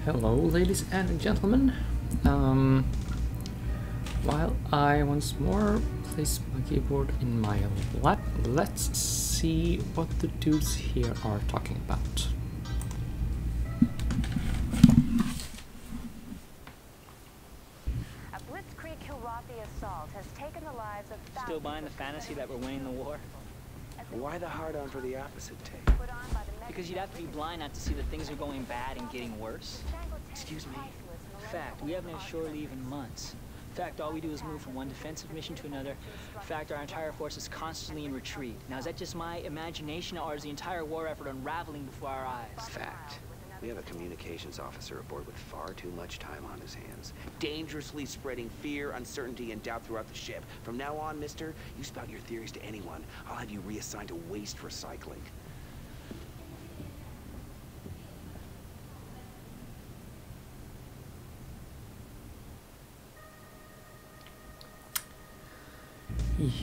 Hello, ladies and gentlemen. While I once more place my keyboard in my lap, let's see what the dudes here are talking about. A blitzkrieg Kilrathi assault has taken the lives of thousands. Still buying the fantasy that we're winning the war? Why the hard-on for the opposite take? Because you'd have to be blind not to see that things are going bad and getting worse. Excuse me? Fact, we haven't had shore leave in months. Fact, all we do is move from one defensive mission to another. Fact, our entire force is constantly in retreat. Now, is that just my imagination, or is the entire war effort unraveling before our eyes? Fact. We have a communications officer aboard with far too much time on his hands. Dangerously spreading fear, uncertainty, and doubt throughout the ship. From now on, mister, you spout your theories to anyone. I'll have you reassigned to waste recycling.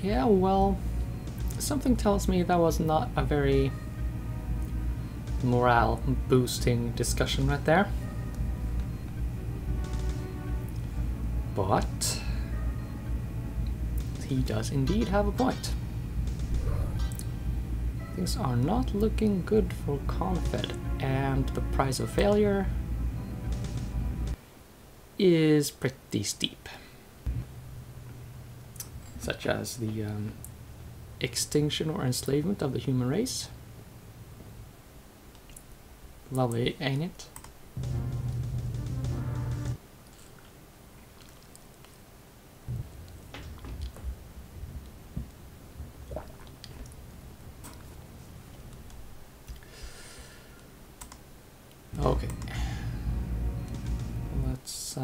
Yeah, well, something tells me that was not a very morale-boosting discussion right there. But he does indeed have a point. Things are not looking good for Confed, and the price of failure is pretty steep. Such as the extinction or enslavement of the human race. Lovely, ain't it? Okay. Let's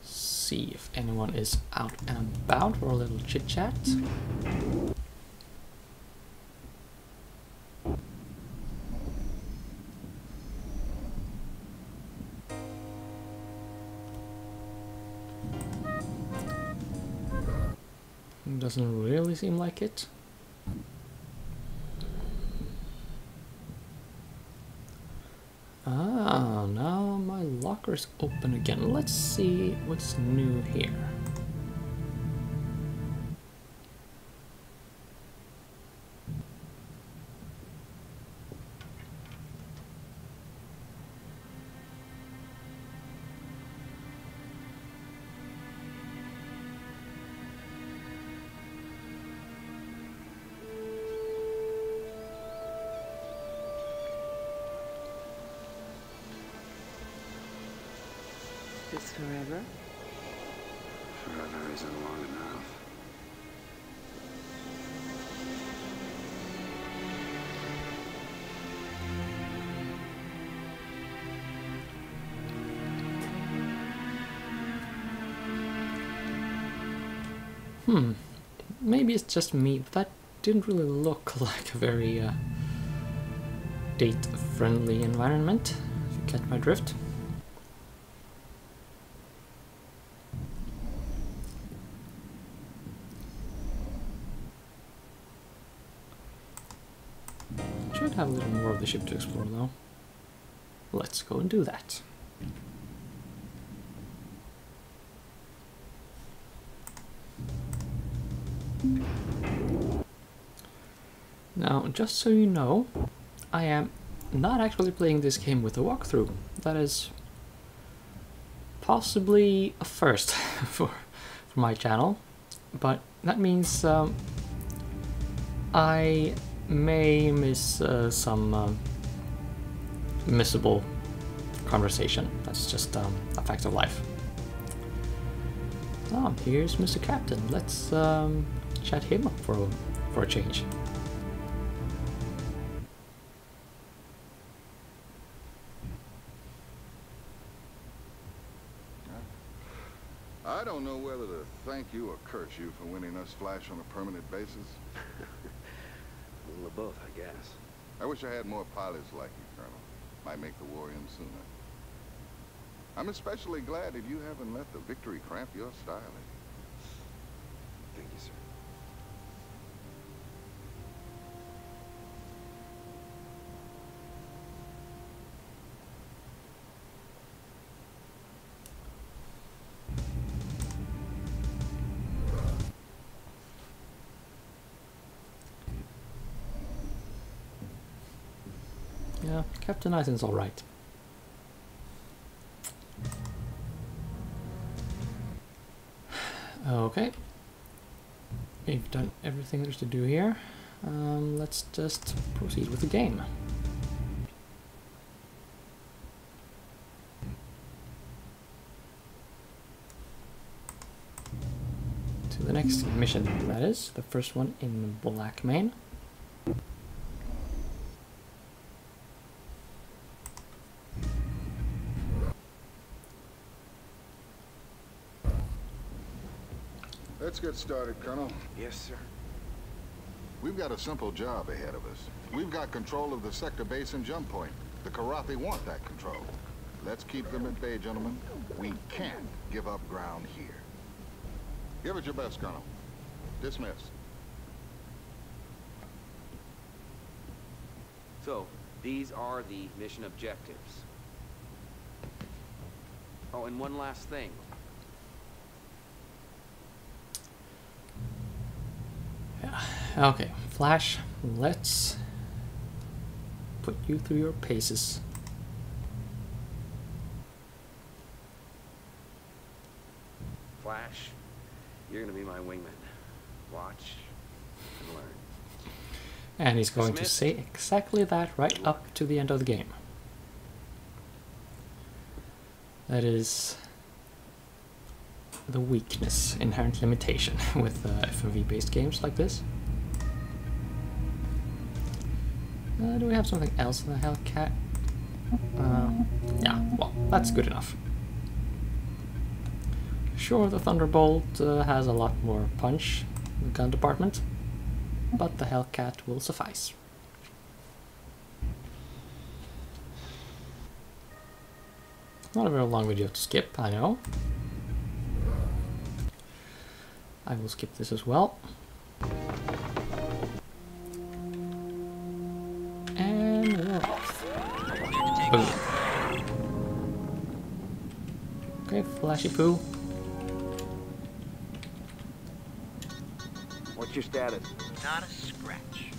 see if anyone is out and about for a little chit chat. Doesn't really seem like it. Ah, now my locker's open again. Let's see what's new here. This forever? Forever isn't long enough. Maybe it's just me, but that didn't really look like a very date-friendly environment, if you catch my drift. Should have a little more of the ship to explore though. Let's go and do that. Now, just so you know, I am not actually playing this game with a walkthrough. That is possibly a first for my channel, but that means I may miss some missable conversation. That's just a fact of life. Oh, here's Mr. Captain. Let's chat him up for a change. I don't know whether to thank you or curse you for winning us Flash on a permanent basis. A little of both, I guess. I wish I had more pilots like you, Colonel. Might make the war end sooner. I'm especially glad that you haven't let the victory cramp your styling. Thank you, sir. Yeah, Captain Eisen's alright. Okay. We've done everything there's to do here. Let's just proceed with the game. To the next mission, that is. The first one in Blackmane. Let's get started, Colonel. Yes, sir. We've got a simple job ahead of us. We've got control of the sector base and jump point. The Karathi want that control. Let's keep them at bay, gentlemen. We can't give up ground here. Give it your best, Colonel. Dismiss. So, these are the mission objectives. Oh, and one last thing. Okay, Flash, let's put you through your paces. Flash, you're gonna be my wingman. Watch and learn. And he's going to Dismissed. say exactly that right up to the end of the game. That is the weakness, inherent limitation with FMV-based games like this. Do we have something else in the Hellcat? Yeah, well, that's good enough. Sure, the Thunderbolt has a lot more punch in the gun department, but the Hellcat will suffice. Not a very long video to skip, I know. I will skip this as well. And we're off. Boom. Okay, Flashy Poo. What's your status? Not a scratch.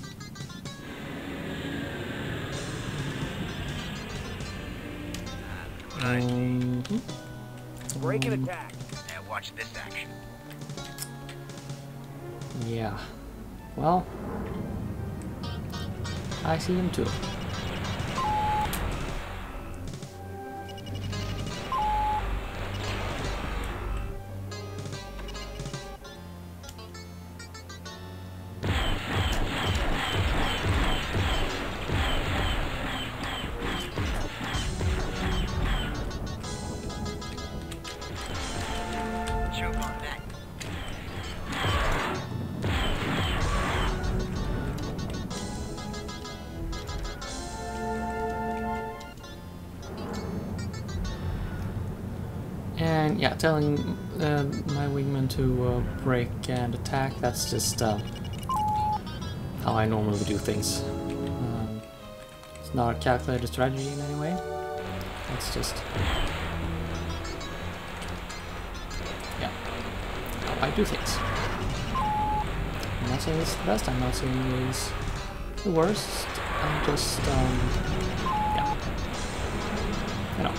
Break and attack. Now watch this action. Yeah. Well, I see him too. Choke on that. And yeah, telling my wingman to break and attack, that's just how I normally do things. It's not a calculated strategy in any way. It's just, yeah, how I do things. I'm not saying it's the best, I'm not saying it's the worst, I'm just, yeah, you know.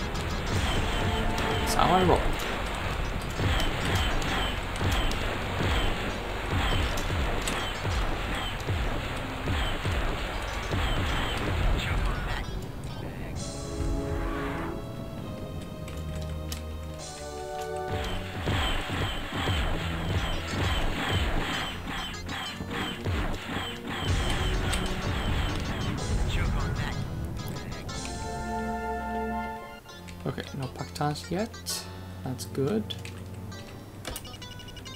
That's how I roll. Choke on that. Choke on that. Okay, no Pactals yet. That's good.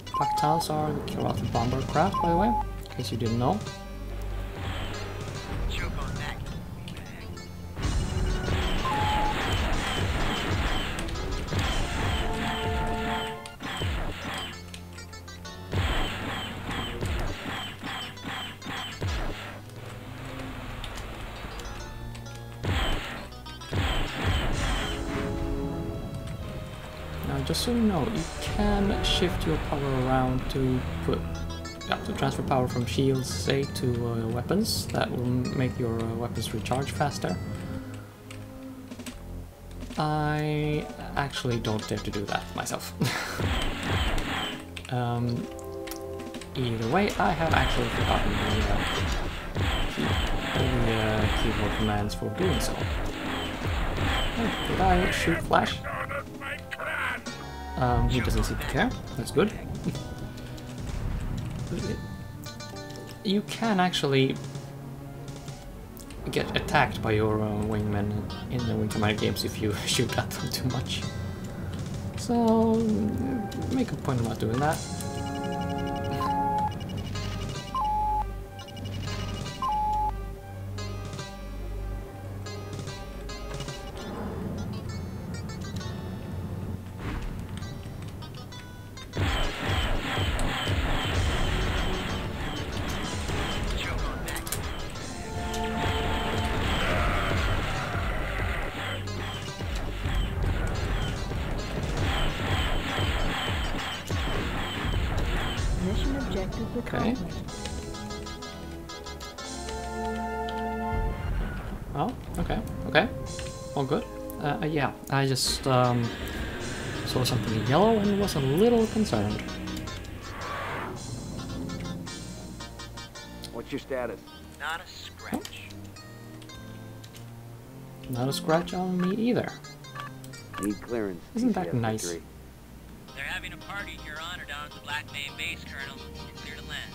Pactals are the Karathi bomber craft, by the way, in case you didn't know. Choke on that. Now, just so you know, you can shift your power around to to transfer power from shields, say, to weapons. That will make your weapons recharge faster. I actually don't dare to do that myself. Either way, I have actually forgotten the keyboard commands for doing so. Oh, did I shoot Flash? He doesn't seem to care. That's good. You can actually get attacked by your wingmen in the Wing Commander games if you shoot at them too much. So, make a point of not doing that. Mission objective Okay. Oh, okay, okay. All good. Yeah, I just saw something in yellow and was a little concerned. What's your status? Not a scratch. Not a scratch on me either. Need clearance. Isn't that TCS nice? victory. They're having a party in your honor down at the Blackmane base, Colonel. You're clear to land.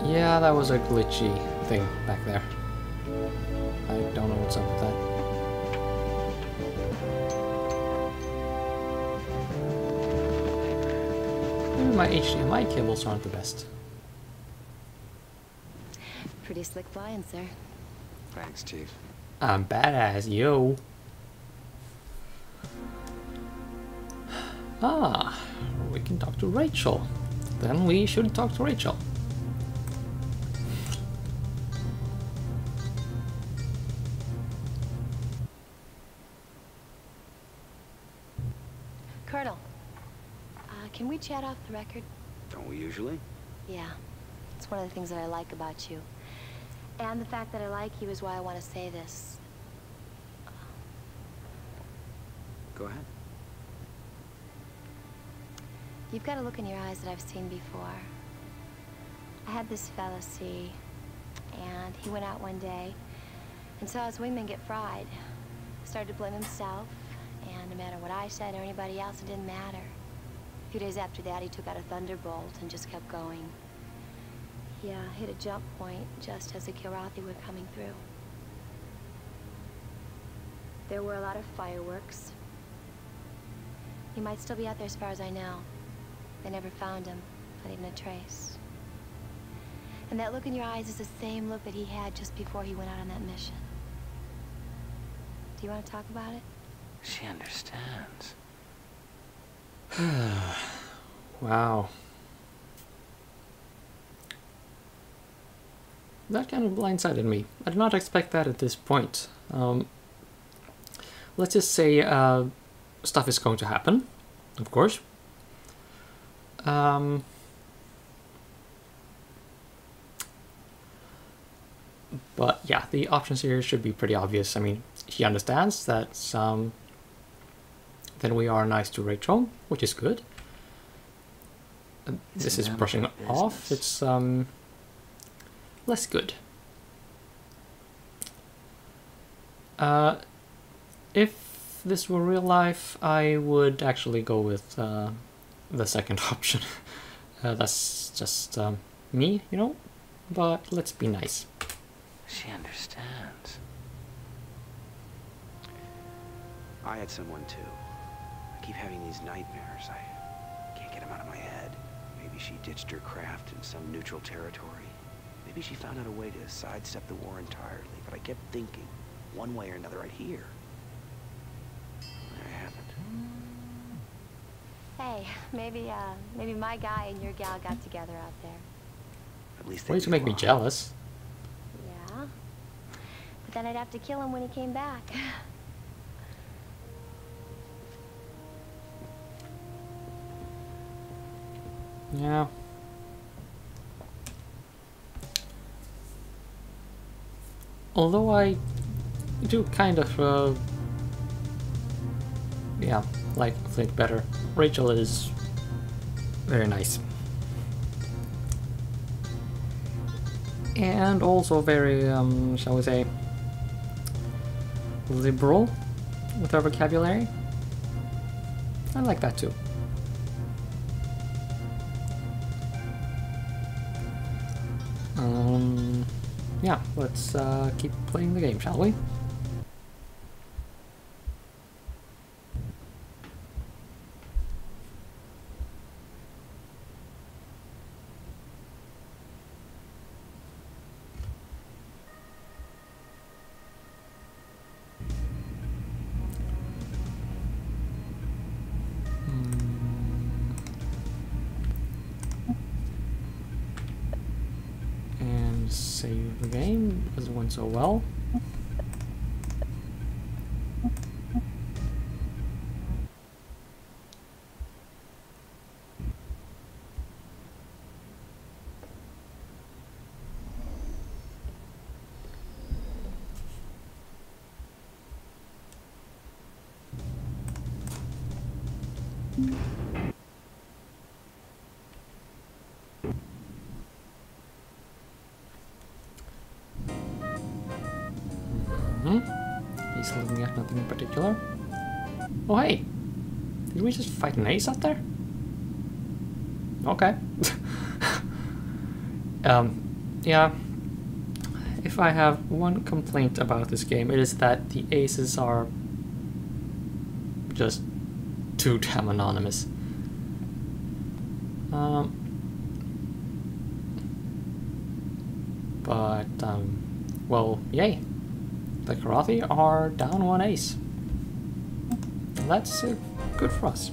Yeah, that was a glitchy thing back there. I don't know what's up with that. Maybe my HDMI cables aren't the best. Pretty slick flying, sir. Thanks, Chief. I'm badass, yo. Ah, we can talk to Rachel. Then we should talk to Rachel. Colonel, can we chat off the record? Don't we usually? Yeah, it's one of the things that I like about you. And the fact that I like you is why I want to say this. Go ahead. You've got a look in your eyes that I've seen before. I had this fella see, and he went out one day and saw his wingman get fried. Started to blame himself, and no matter what I said or anybody else, it didn't matter. A few days after that, he took out a thunderbolt and just kept going. He hit a jump point just as the Kilrathi were coming through. There were a lot of fireworks. He might still be out there as far as I know. They never found him, not even a trace. And that look in your eyes is the same look that he had just before he went out on that mission. Do you want to talk about it? She understands. Wow. That kind of blindsided me. I did not expect that at this point. Let's just say stuff is going to happen, of course. But yeah, the options here should be pretty obvious. I mean, he understands that then we are nice to Rachel, which is good. This is brushing off. It's less good. If this were real life, I would actually go with the second option. That's just me, you know? But let's be nice. She understands. I had someone too. I keep having these nightmares. I can't get them out of my head. Maybe she ditched her craft in some neutral territory. Maybe she found out a way to sidestep the war entirely. But I kept thinking, one way or another, I'd hear. I haven't. Hey, maybe my guy and your gal got together out there. At least Way to make me jealous. Yeah. But then I'd have to kill him when he came back. Yeah. Although I do kind of, yeah, like Flint better. Rachel is very nice. And also very, shall we say, liberal with her vocabulary. I like that too. Yeah, let's keep playing the game, shall we? And save the game, because it went so well. He's looking at nothing in particular. Oh hey! Did we just fight an ace out there? Okay. Yeah. If I have one complaint about this game, it is that the aces are just too damn anonymous. Well, yay. The Karate are down one ace. That's good for us.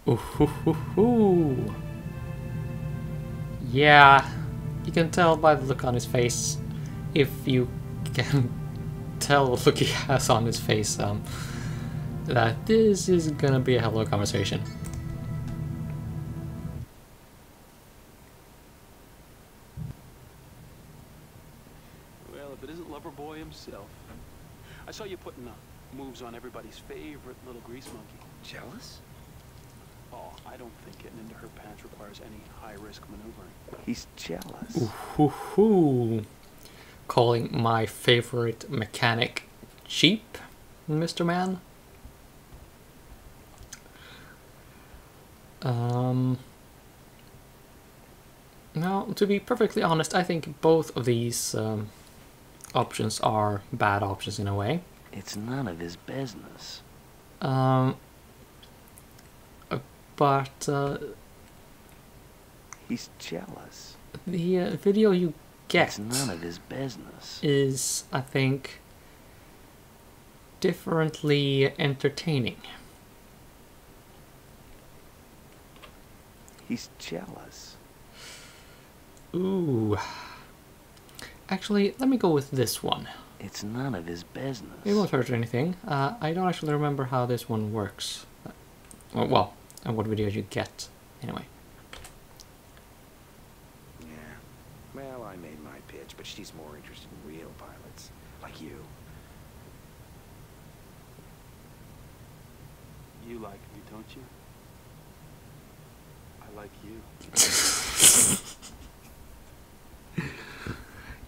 Ooh, hoo, hoo, hoo. Yeah, you can tell by the look on his face, if you can tell the look he has on his face, that this is gonna be a hell of a conversation. Well, if it isn't Loverboy himself. I saw you putting moves on everybody's favorite little grease monkey. Jealous? Oh, I don't think getting into her pants requires any high-risk maneuvering. He's jealous. Ooh, hoo, hoo. Calling my favorite mechanic cheap, Mr. Man. Now, to be perfectly honest, I think both of these options are bad options in a way. It's none of his business. But he's jealous. The video you get It's none of his business. is, I think, differently entertaining. He's jealous. Ooh. Actually, let me go with this one. It's none of his business. It won't hurt anything. I don't actually remember how this one works. Well, and what video you get, anyway. Yeah. Well, I made my pitch, but she's more interested in real pilots, like you. You like me, don't you? I like you.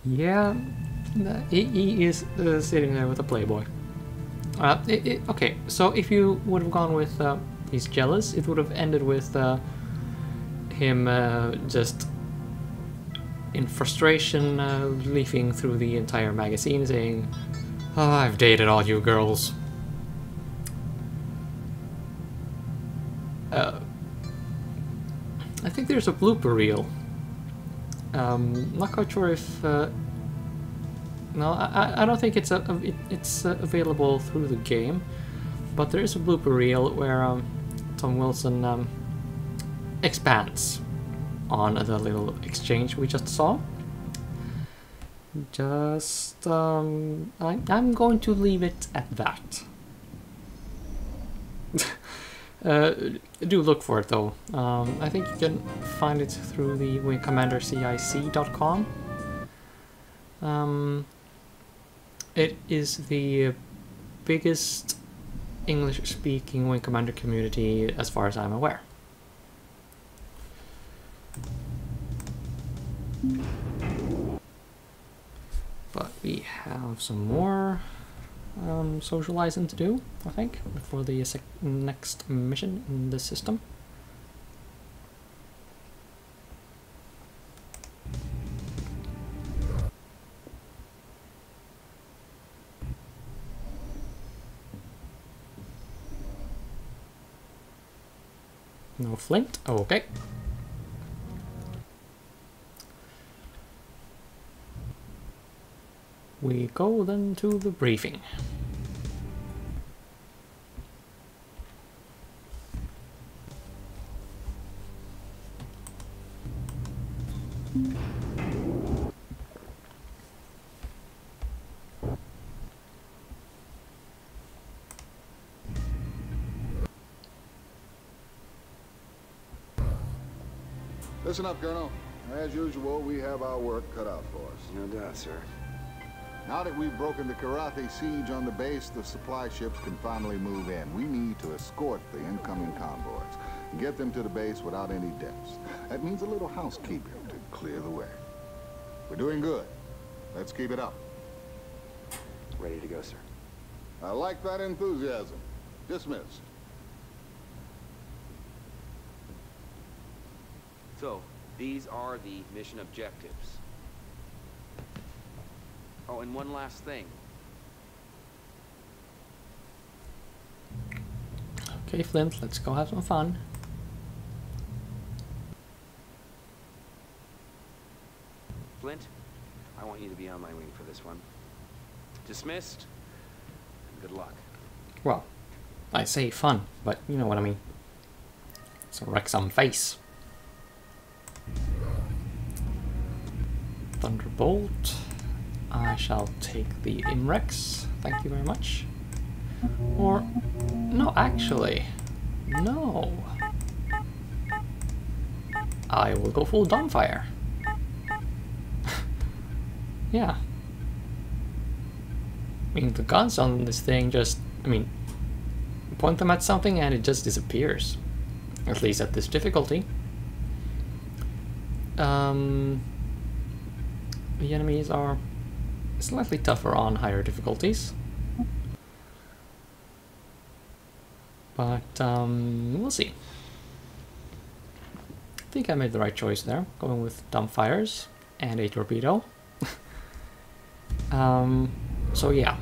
Yeah, he is sitting there with a Playboy. Okay, so if you would have gone with he's jealous, it would have ended with him just in frustration leafing through the entire magazine saying, "Oh, I've dated all you girls." I think there's a blooper reel. Not quite sure if No, I don't think it's available through the game, but there is a blooper reel where Tom Wilson expands on the little exchange we just saw. Just I'm going to leave it at that. Do look for it though. I think you can find it through the wingcommandercic.com. It is the biggest English-speaking Wing Commander community as far as I'm aware. But we have some more socializing to do, I think, before the next mission in the system. No flint? Oh, okay. We go then to the briefing. Listen up, Colonel. As usual, we have our work cut out for us. No doubt, sir. Now that we've broken the Karathi siege on the base, the supply ships can finally move in. We need to escort the incoming convoys and get them to the base without any deaths. That means a little housekeeping to clear the way. We're doing good. Let's keep it up. Ready to go, sir. I like that enthusiasm. Dismissed. So, these are the mission objectives. Oh, and one last thing. Okay, Flint, let's go have some fun. Flint, I want you to be on my wing for this one. Dismissed. Good luck. Well, I say fun, but you know what I mean. So wreck some face. Thunderbolt. I shall take the Imrex. Thank you very much. Or, no, actually, no. I will go full Dawnfire. Yeah. I mean, the guns on this thing just, I mean, point them at something and it just disappears. At least at this difficulty. The enemies are slightly tougher on higher difficulties. But, we'll see. I think I made the right choice there, going with dumbfires and a torpedo. So yeah,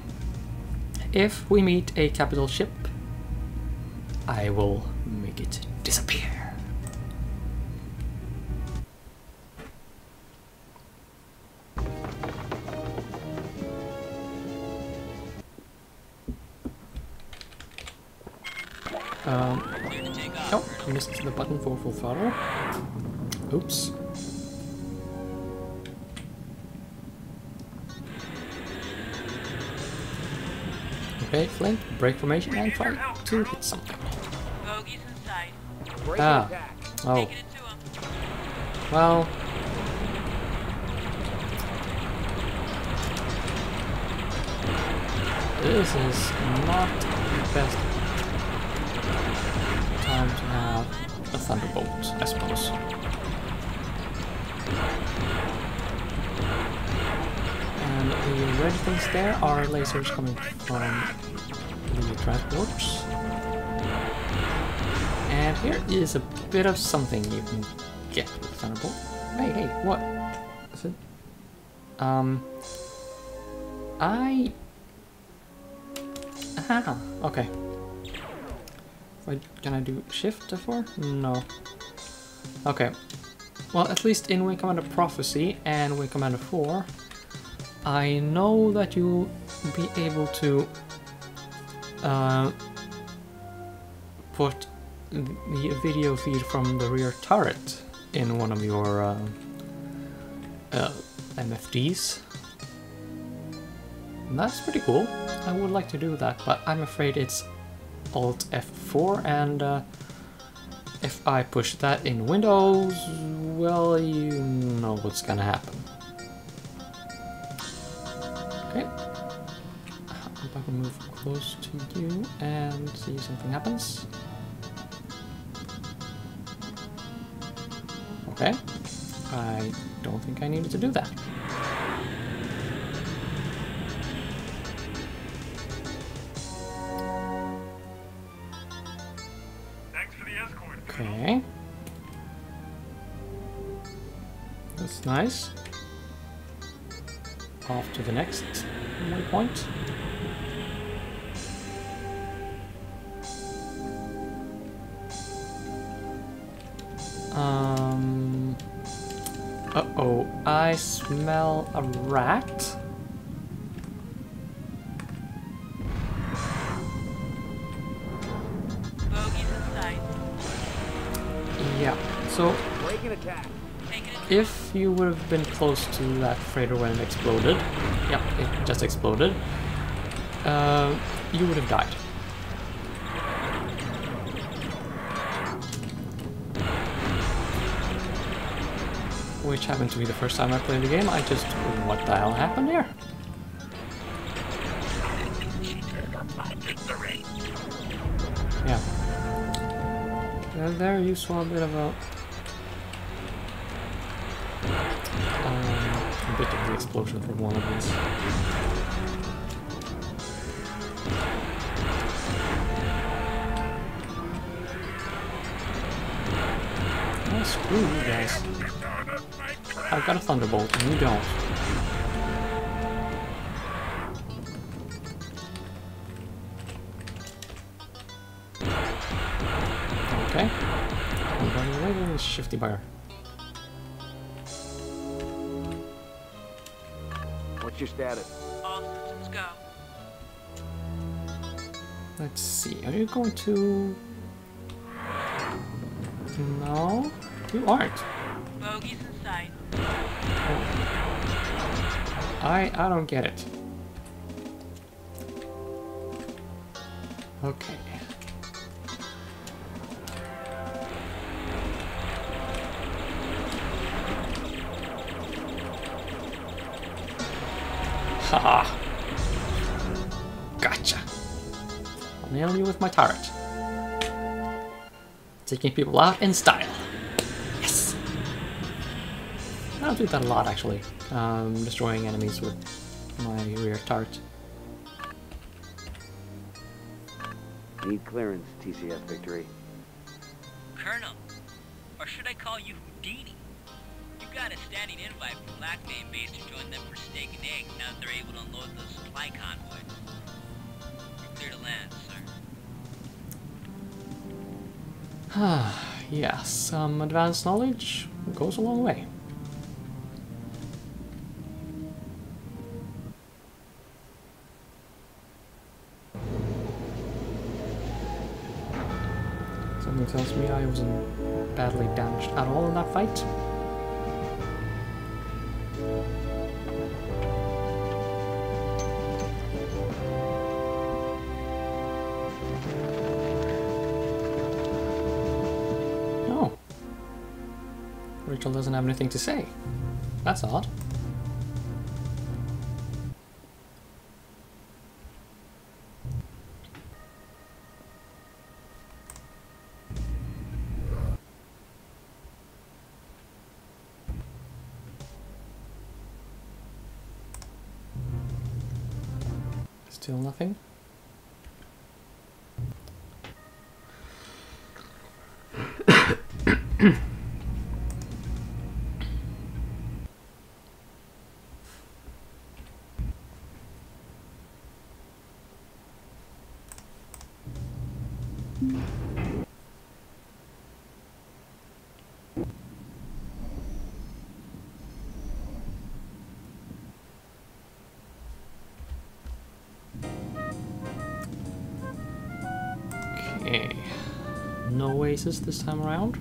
if we meet a capital ship, I will make it disappear. Oh, missed the button for full throttle. Oops. Okay, Flint, break formation and try to hit something. Bogey's in sight. Ah. Oh. Taking it to him. Well. This is not the best time to have a Thunderbolt, I suppose. And the red things there are lasers coming from the transports. And here is a bit of something you can get with Thunderbolt. Hey, hey, what? Is it? Ah, okay. Wait, can I do shift F4? No. Okay. Well, at least in Wing Commander Prophecy and Wing Commander 4, I know that you'll be able to put the video feed from the rear turret in one of your MFDs. And that's pretty cool. I would like to do that, but I'm afraid it's Alt F4, and if I push that in Windows, well, you know what's gonna happen. Okay. I'm about to move close to you and see if something happens. Okay. I don't think I needed to do that. Okay. That's nice. Off to the next waypoint. Uh-oh, I smell a rat. Yeah, so if you would have been close to that freighter when it exploded, yeah, it just exploded, you would have died. Which happened to be the first time I played the game. I just, what the hell happened here? Yeah. There you saw a bit of a bit of the explosion from one of these. Oh, screw you guys. I've got a thunderbolt and you don't. Okay. I'm running away with this shifty bugger. What's your status? All systems go. Let's see, are you going to... No, you aren't. Bogies in sight. I don't get it. Okay. Haha. Gotcha. I'll nail you with my turret. Taking people out in style. Yes! I don't do that a lot, actually. Destroying enemies with my rear turret. Need clearance, TCS Victory. Colonel, or should I call you Houdini? You got a standing invite from Blackmane base to join them for steak and eggs now that they're able to unload the supply convoy. You're clear to land, sir. Yes, some advanced knowledge goes a long way. Something tells me I wasn't badly damaged at all in that fight. No. Rachel doesn't have anything to say. That's odd. Still nothing. Okay. No oasis this time around.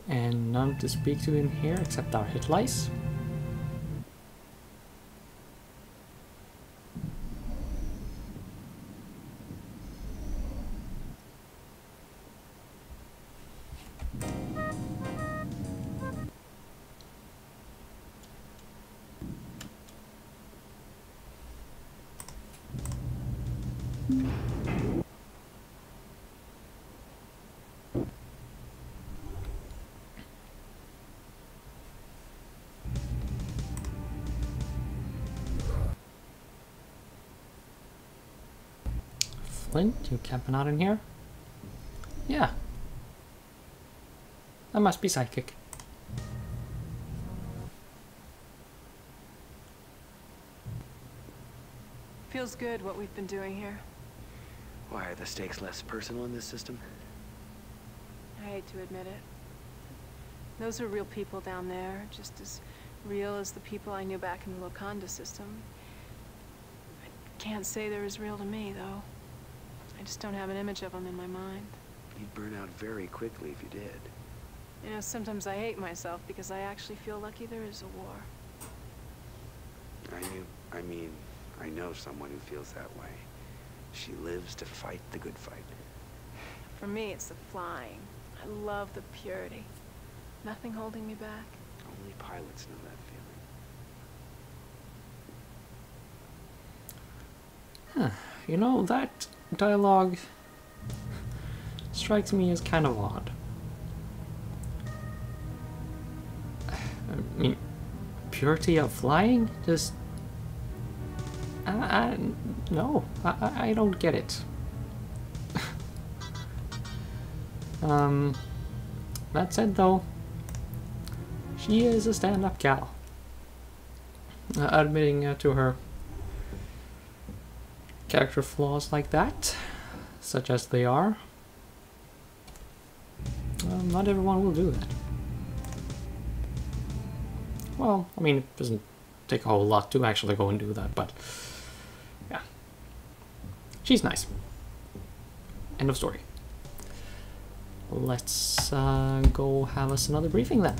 And none to speak to in here except our hit lice. Flint, you camping out in here? Yeah. I must be psychic. Feels good what we've been doing here. Why are the stakes less personal in this system? I hate to admit it. Those are real people down there, just as real as the people I knew back in the Wakanda system. I can't say they're as real to me, though. I just don't have an image of them in my mind. You'd burn out very quickly if you did. You know, sometimes I hate myself because I actually feel lucky there is a war. I know someone who feels that way. She lives to fight the good fight. For me, it's the flying. I love the purity. Nothing holding me back. Only pilots know that feeling. Huh. You know, that dialogue strikes me as kind of odd. I mean, purity of flying? Just... no, I don't get it. That said though, she is a stand-up gal. Admitting to her character flaws like that, such as they are, not everyone will do that. Well, I mean, it doesn't take a whole lot to actually go and do that, but yeah. She's nice. End of story. Let's go have us another briefing then.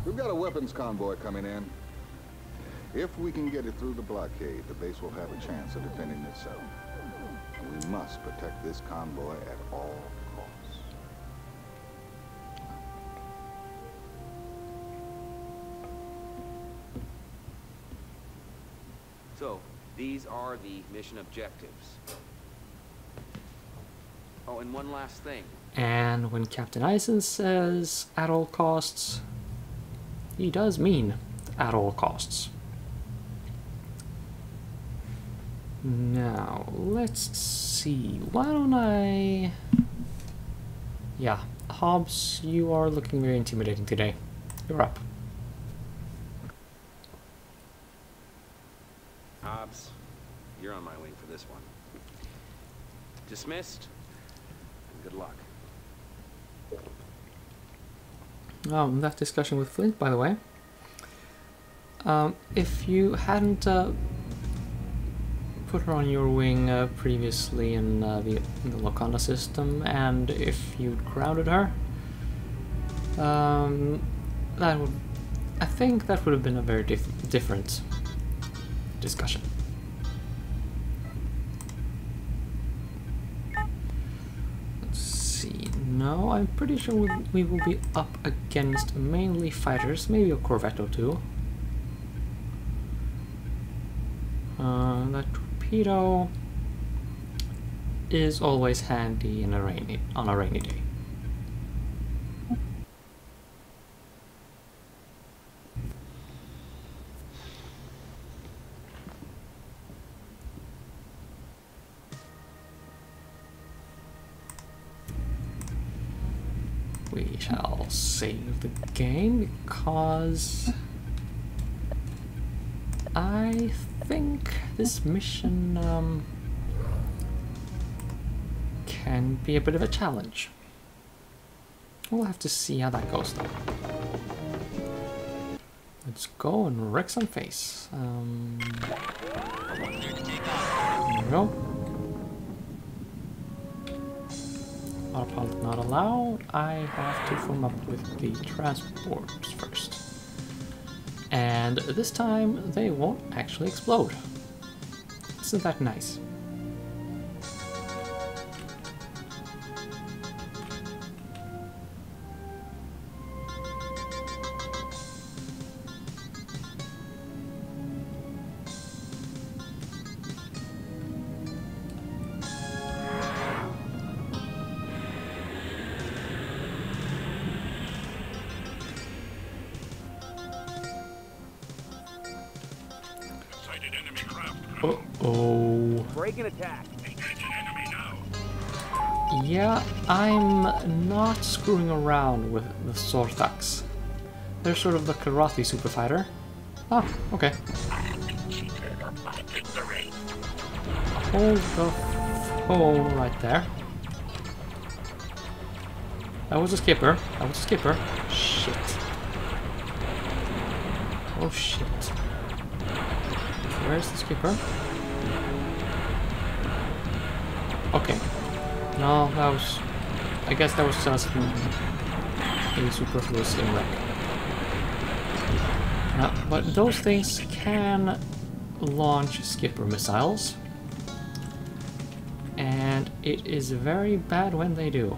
We've got a weapons convoy coming in. If we can get it through the blockade, the base will have a chance of defending itself. And we must protect this convoy at all costs. So, these are the mission objectives. Oh, and one last thing. And when Captain Eisen says at all costs, he does mean at all costs. Now, let's see. Why don't I... Yeah, Hobbs, you are looking very intimidating today. You're up. Hobbs, you're on my wing for this one. Dismissed, and good luck. That discussion with Flint, by the way. If you hadn't put her on your wing previously in the Wakanda system, and if you'd grounded her, that would, I think that would have been a very different discussion. Let's see. No, I'm pretty sure we will be up against mainly fighters, maybe a corvette or two. That torpedo is always handy on a rainy day. I shall save the game because I think this mission can be a bit of a challenge. We'll have to see how that goes though. Let's go and wreck some face. There we go. Autopilot not allowed. I have to form up with the transports first. And this time they won't actually explode. Isn't that nice? Uh-oh. Break and attack. Yeah, I'm not screwing around with the Sortax. They're sort of the karate super fighter. Oh, okay. Hold the phone right there. That was a skipper. That was a skipper. Shit. Oh shit. Where's the skipper? Okay. No, that was... I guess that was just a superfluous wreck. But those things can launch skipper missiles. And it is very bad when they do.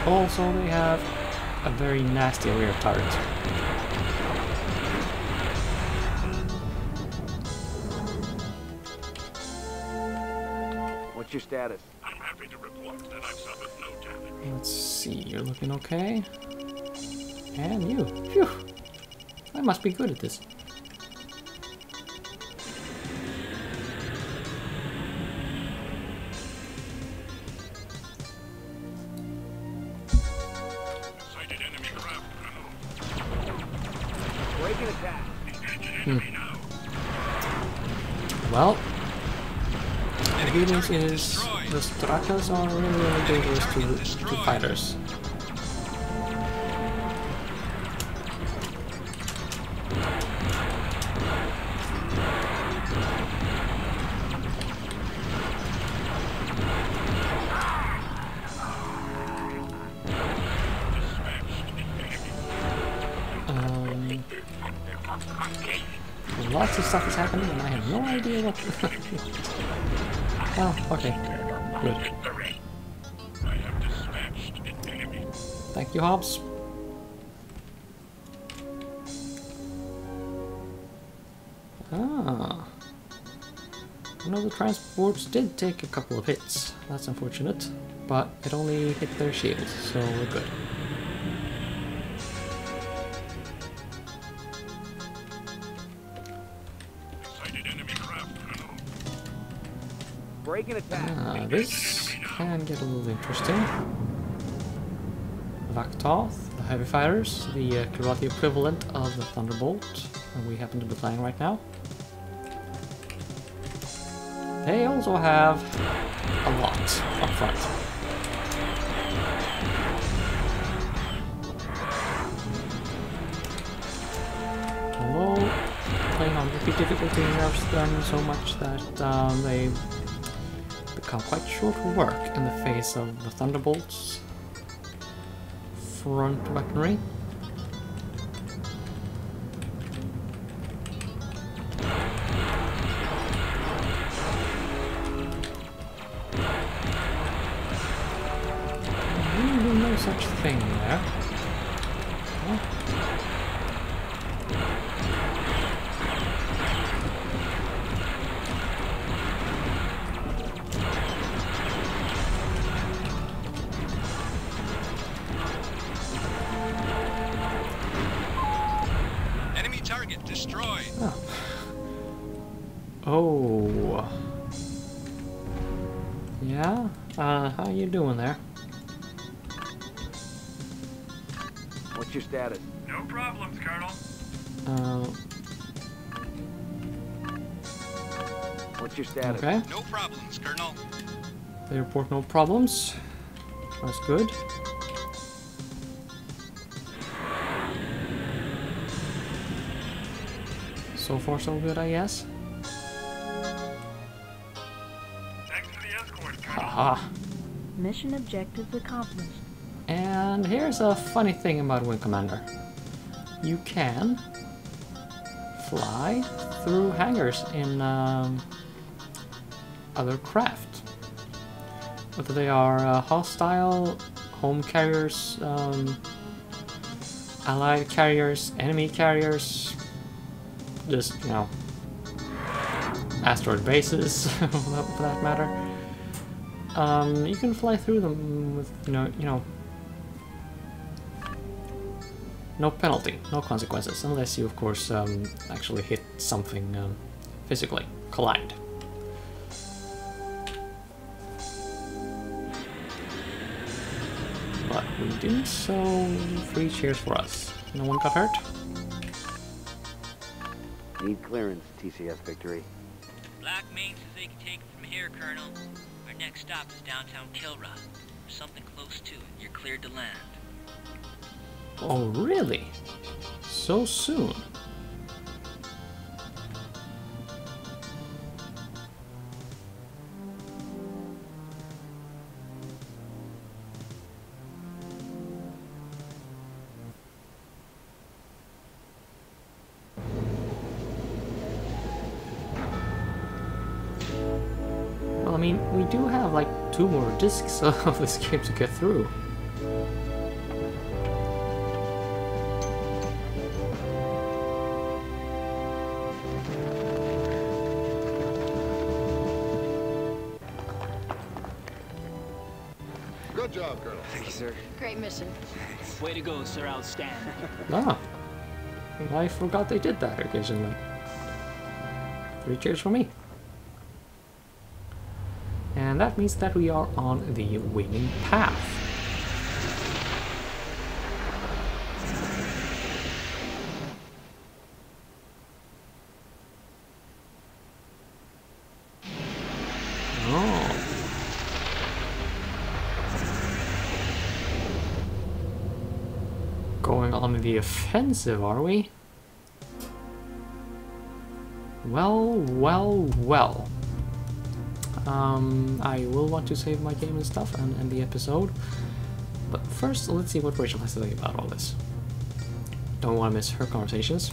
Also, they have a very nasty rear turret. What's your status? I'm happy to report that I've suffered no damage. Let's see, you're looking okay. And you. Phew! I must be good at this. Sighted enemy craft, Colonel. Break and attack. Engage an enemy now. Well, the good news is the Strakas are really dangerous to fighters. Lots of stuff is happening and I have no idea what... Oh, okay. Good. I have dispatched an enemy. Thank you, Hobbs. Ah. One of the transports did take a couple of hits. That's unfortunate. But it only hit their shields, so we're good. Break and attack. This can get a little interesting. Vaktoth, the heavy fighters, the karate equivalent of the Thunderbolt that we happen to be playing right now. They also have a lot up front. Although playing on repeat difficulty nerfs them so much that they become quite sure to work in the face of the Thunderbolt's front weaponry. Really no such thing there. Oh. Enemy target destroyed. Oh. Yeah? How you doing there? What's your status? No problems, Colonel. What's your status? Okay. No problems, Colonel. They report no problems. That's good. So far so good, I guess. Thanks for the escort, Colonel. Haha. Mission objectives accomplished. And here's a funny thing about Wing Commander. You can fly through hangars in other craft. Whether they are hostile, home carriers, allied carriers, enemy carriers, just, you know, asteroid bases, for that matter. You can fly through them with, you know, no penalty, no consequences, unless you, of course, actually hit something physically, collide. But we didn't, so 3 cheers for us. No one got hurt? Need clearance, TCS Victory. Blackmane says they can take it from here, Colonel. Our next stop is downtown Kilra. Or something close to it. You're cleared to land. Oh, really? So soon? Well, I mean, we do have like 2 more discs of this game to get through. Good job, Colonel. Thank you, sir. Great mission. Way to go, sir. Outstanding. Ah, I forgot they did that occasionally. 3 cheers for me. And that means that we are on the winning path. Oh. Going on the offensive, are we? Well, well, well. I will want to save my game and stuff and end the episode. But first, let's see what Rachel has to say about all this. Don't want to miss her conversations.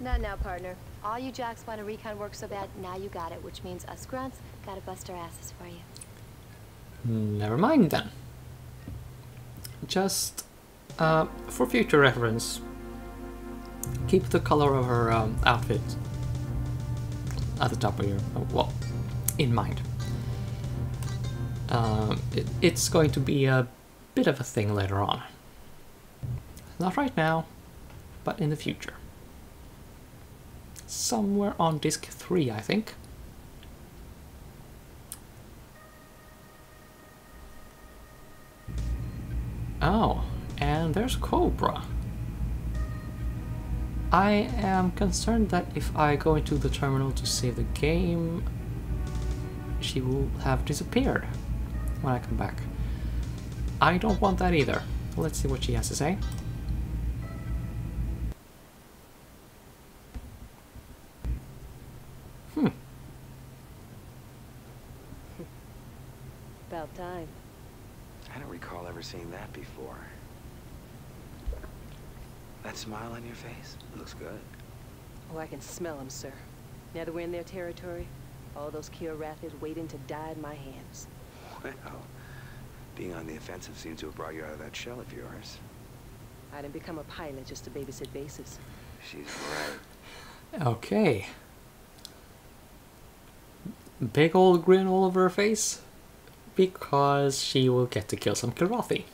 Now, partner. All you jocks want to recon work so bad, now you got it, which means us grunts gotta bust our asses for you. Never mind then. Just for future reference, keep the color of her outfit at the top of your, well, in mind. It's going to be a bit of a thing later on. Not right now, but in the future. Somewhere on disc 3, I think. Oh, and there's Cobra. I am concerned that if I go into the terminal to save the game, she will have disappeared when I come back. I don't want that either. Let's see what she has to say. About time. I don't recall ever seeing that before. That smile on your face looks good. Oh, I can smell them, sir. Now that we're in their territory, all those Kiorathis waiting to die in my hands. Well, being on the offensive seems to have brought you out of that shell of yours. I didn't become a pilot just to babysit bases. She's right. Okay. Big old grin all over her face. Because she will get to kill some Kirathi.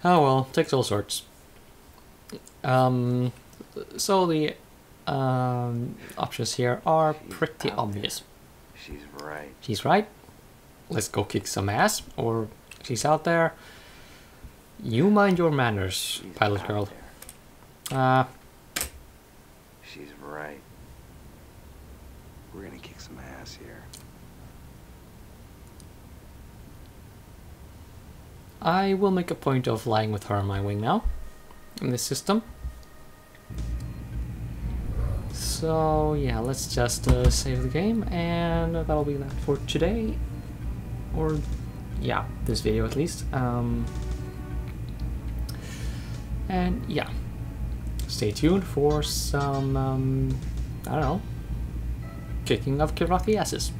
Oh well, takes all sorts. So the options here are pretty obvious. She's right. She's right. Let's go kick some ass. Or she's out there. You mind your manners, pilot girl. She's right. We're gonna kick some ass here. I will make a point of flying with her on my wing now, in this system. So yeah, let's just save the game, and that'll be that for today. Or yeah, this video at least. And yeah, stay tuned for some, I don't know, kicking of Kirathi asses.